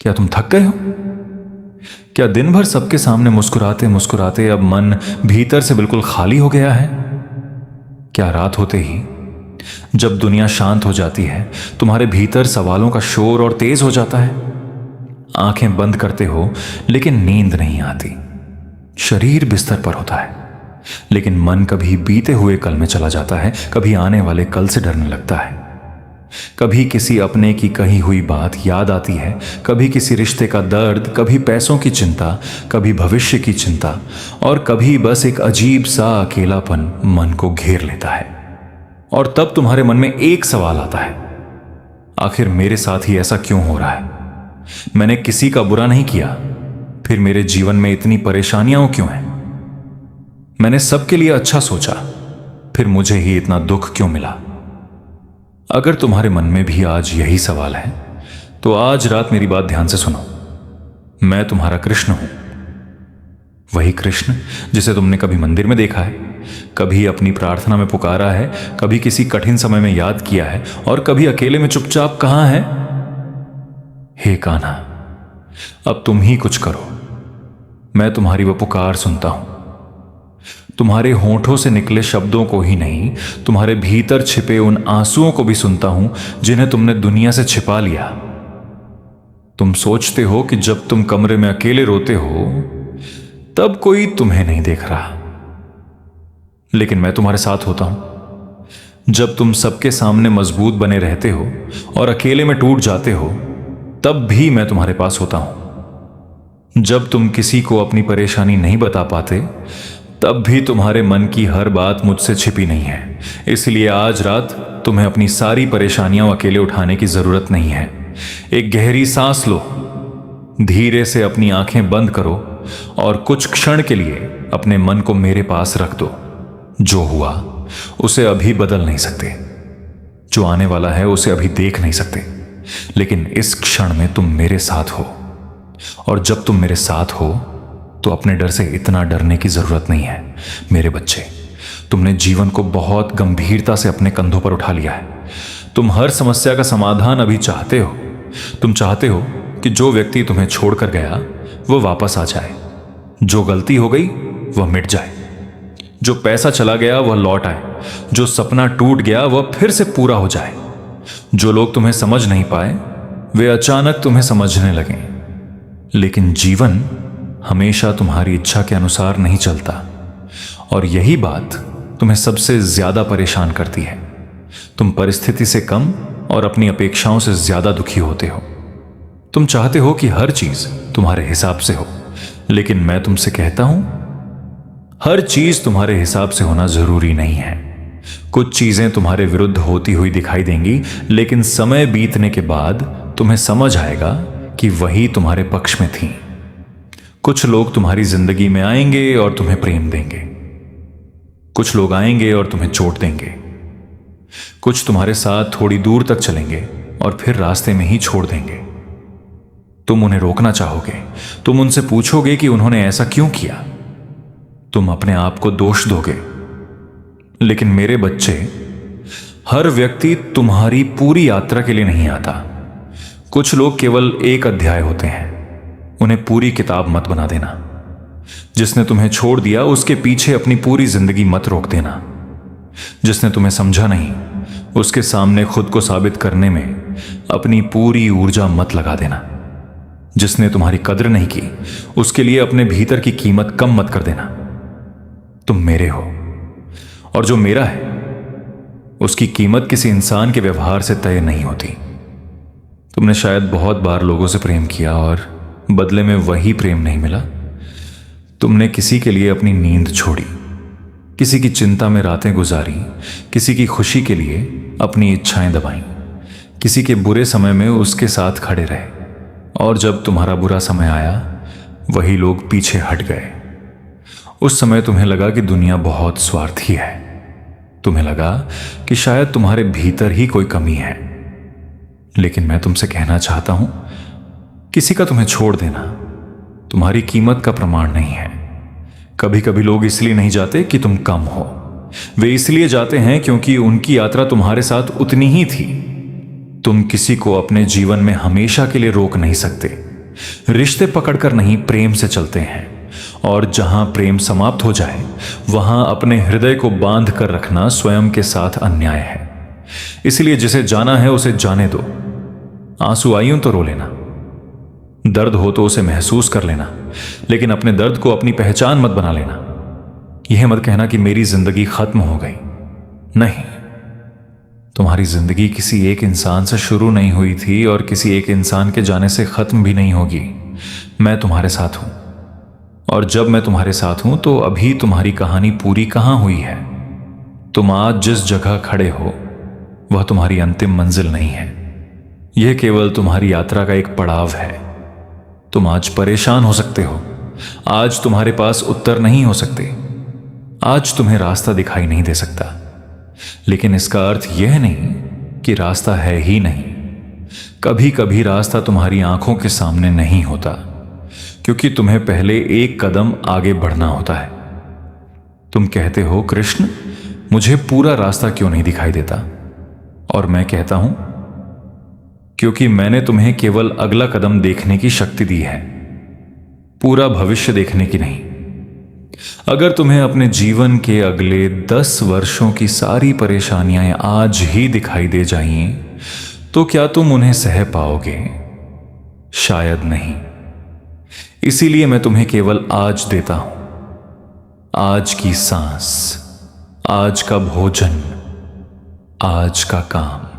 क्या तुम थक गए हो? क्या दिन भर सबके सामने मुस्कुराते मुस्कुराते अब मन भीतर से बिल्कुल खाली हो गया है? क्या रात होते ही जब दुनिया शांत हो जाती है तुम्हारे भीतर सवालों का शोर और तेज हो जाता है? आंखें बंद करते हो लेकिन नींद नहीं आती। शरीर बिस्तर पर होता है लेकिन मन कभी बीते हुए कल में चला जाता है, कभी आने वाले कल से डरने लगता है। कभी किसी अपने की कही हुई बात याद आती है, कभी किसी रिश्ते का दर्द, कभी पैसों की चिंता, कभी भविष्य की चिंता, और कभी बस एक अजीब सा अकेलापन मन को घेर लेता है। और तब तुम्हारे मन में एक सवाल आता है, आखिर मेरे साथ ही ऐसा क्यों हो रहा है? मैंने किसी का बुरा नहीं किया, फिर मेरे जीवन में इतनी परेशानियां क्यों हैं? मैंने सबके लिए अच्छा सोचा, फिर मुझे ही इतना दुख क्यों मिला? अगर तुम्हारे मन में भी आज यही सवाल है तो आज रात मेरी बात ध्यान से सुनो। मैं तुम्हारा कृष्ण हूं, वही कृष्ण जिसे तुमने कभी मंदिर में देखा है, कभी अपनी प्रार्थना में पुकारा है, कभी किसी कठिन समय में याद किया है, और कभी अकेले में चुपचाप कहा है, हे कान्हा, अब तुम ही कुछ करो। मैं तुम्हारी वह पुकार सुनता हूं। तुम्हारे होठों से निकले शब्दों को ही नहीं, तुम्हारे भीतर छिपे उन आंसुओं को भी सुनता हूं जिन्हें तुमने दुनिया से छिपा लिया। तुम सोचते हो कि जब तुम कमरे में अकेले रोते हो तब कोई तुम्हें नहीं देख रहा, लेकिन मैं तुम्हारे साथ होता हूं। जब तुम सबके सामने मजबूत बने रहते हो और अकेले में टूट जाते हो तब भी मैं तुम्हारे पास होता हूं। जब तुम किसी को अपनी परेशानी नहीं बता पाते तब भी तुम्हारे मन की हर बात मुझसे छिपी नहीं है। इसलिए आज रात तुम्हें अपनी सारी परेशानियां अकेले उठाने की जरूरत नहीं है। एक गहरी सांस लो, धीरे से अपनी आंखें बंद करो और कुछ क्षण के लिए अपने मन को मेरे पास रख दो। जो हुआ उसे अभी बदल नहीं सकते, जो आने वाला है उसे अभी देख नहीं सकते, लेकिन इस क्षण में तुम मेरे साथ हो। और जब तुम मेरे साथ हो तो अपने डर से इतना डरने की जरूरत नहीं है। मेरे बच्चे, तुमने जीवन को बहुत गंभीरता से अपने कंधों पर उठा लिया है। तुम हर समस्या का समाधान अभी चाहते हो। तुम चाहते हो कि जो व्यक्ति तुम्हें छोड़कर गया वो वापस आ जाए, जो गलती हो गई वह मिट जाए, जो पैसा चला गया वह लौट आए, जो सपना टूट गया वह फिर से पूरा हो जाए, जो लोग तुम्हें समझ नहीं पाए वे अचानक तुम्हें समझने लगे। लेकिन जीवन हमेशा तुम्हारी इच्छा के अनुसार नहीं चलता, और यही बात तुम्हें सबसे ज्यादा परेशान करती है। तुम परिस्थिति से कम और अपनी अपेक्षाओं से ज्यादा दुखी होते हो। तुम चाहते हो कि हर चीज तुम्हारे हिसाब से हो, लेकिन मैं तुमसे कहता हूं, हर चीज तुम्हारे हिसाब से होना जरूरी नहीं है। कुछ चीजें तुम्हारे विरुद्ध होती हुई दिखाई देंगी, लेकिन समय बीतने के बाद तुम्हें समझ आएगा कि वही तुम्हारे पक्ष में थी। कुछ लोग तुम्हारी जिंदगी में आएंगे और तुम्हें प्रेम देंगे, कुछ लोग आएंगे और तुम्हें चोट देंगे, कुछ तुम्हारे साथ थोड़ी दूर तक चलेंगे और फिर रास्ते में ही छोड़ देंगे। तुम उन्हें रोकना चाहोगे, तुम उनसे पूछोगे कि उन्होंने ऐसा क्यों किया, तुम अपने आप को दोष दोगे। लेकिन मेरे बच्चे, हर व्यक्ति तुम्हारी पूरी यात्रा के लिए नहीं आता। कुछ लोग केवल एक अध्याय होते हैं, उन्हें पूरी किताब मत बना देना। जिसने तुम्हें छोड़ दिया उसके पीछे अपनी पूरी जिंदगी मत रोक देना। जिसने तुम्हें समझा नहीं उसके सामने खुद को साबित करने में अपनी पूरी ऊर्जा मत लगा देना। जिसने तुम्हारी कद्र नहीं की उसके लिए अपने भीतर की कीमत कम मत कर देना। तुम मेरे हो, और जो मेरा है उसकी कीमत किसी इंसान के व्यवहार से तय नहीं होती। तुमने शायद बहुत बार लोगों से प्रेम किया और बदले में वही प्रेम नहीं मिला। तुमने किसी के लिए अपनी नींद छोड़ी, किसी की चिंता में रातें गुजारी, किसी की खुशी के लिए अपनी इच्छाएं दबाई, किसी के बुरे समय में उसके साथ खड़े रहे, और जब तुम्हारा बुरा समय आया वही लोग पीछे हट गए। उस समय तुम्हें लगा कि दुनिया बहुत स्वार्थी है। तुम्हें लगा कि शायद तुम्हारे भीतर ही कोई कमी है। लेकिन मैं तुमसे कहना चाहता हूं, किसी का तुम्हें छोड़ देना तुम्हारी कीमत का प्रमाण नहीं है। कभी कभी लोग इसलिए नहीं जाते कि तुम कम हो, वे इसलिए जाते हैं क्योंकि उनकी यात्रा तुम्हारे साथ उतनी ही थी। तुम किसी को अपने जीवन में हमेशा के लिए रोक नहीं सकते, रिश्ते पकड़कर नहीं, प्रेम से चलते हैं। और जहां प्रेम समाप्त हो जाए वहां अपने हृदय को बांध कर रखना स्वयं के साथ अन्याय है। इसलिए जिसे जाना है उसे जाने दो। आंसू आइयों तो रो लेना, दर्द हो तो उसे महसूस कर लेना, लेकिन अपने दर्द को अपनी पहचान मत बना लेना। यह मत कहना कि मेरी जिंदगी खत्म हो गई। नहीं, तुम्हारी जिंदगी किसी एक इंसान से शुरू नहीं हुई थी और किसी एक इंसान के जाने से खत्म भी नहीं होगी। मैं तुम्हारे साथ हूं, और जब मैं तुम्हारे साथ हूं तो अभी तुम्हारी कहानी पूरी कहां हुई है। तुम आज जिस जगह खड़े हो वह तुम्हारी अंतिम मंजिल नहीं है। यह केवल तुम्हारी यात्रा का एक पड़ाव है। तुम आज परेशान हो सकते हो, आज तुम्हारे पास उत्तर नहीं हो सकते, आज तुम्हें रास्ता दिखाई नहीं दे सकता, लेकिन इसका अर्थ यह नहीं कि रास्ता है ही नहीं। कभी कभी रास्ता तुम्हारी आंखों के सामने नहीं होता, क्योंकि तुम्हें पहले एक कदम आगे बढ़ना होता है। तुम कहते हो, कृष्ण मुझे पूरा रास्ता क्यों नहीं दिखाई देता? और मैं कहता हूं, क्योंकि मैंने तुम्हें केवल अगला कदम देखने की शक्ति दी है, पूरा भविष्य देखने की नहीं। अगर तुम्हें अपने जीवन के अगले 10 वर्षों की सारी परेशानियां आज ही दिखाई दे जाएं, तो क्या तुम उन्हें सह पाओगे? शायद नहीं। इसीलिए मैं तुम्हें केवल आज देता हूं, आज की सांस, आज का भोजन, आज का काम।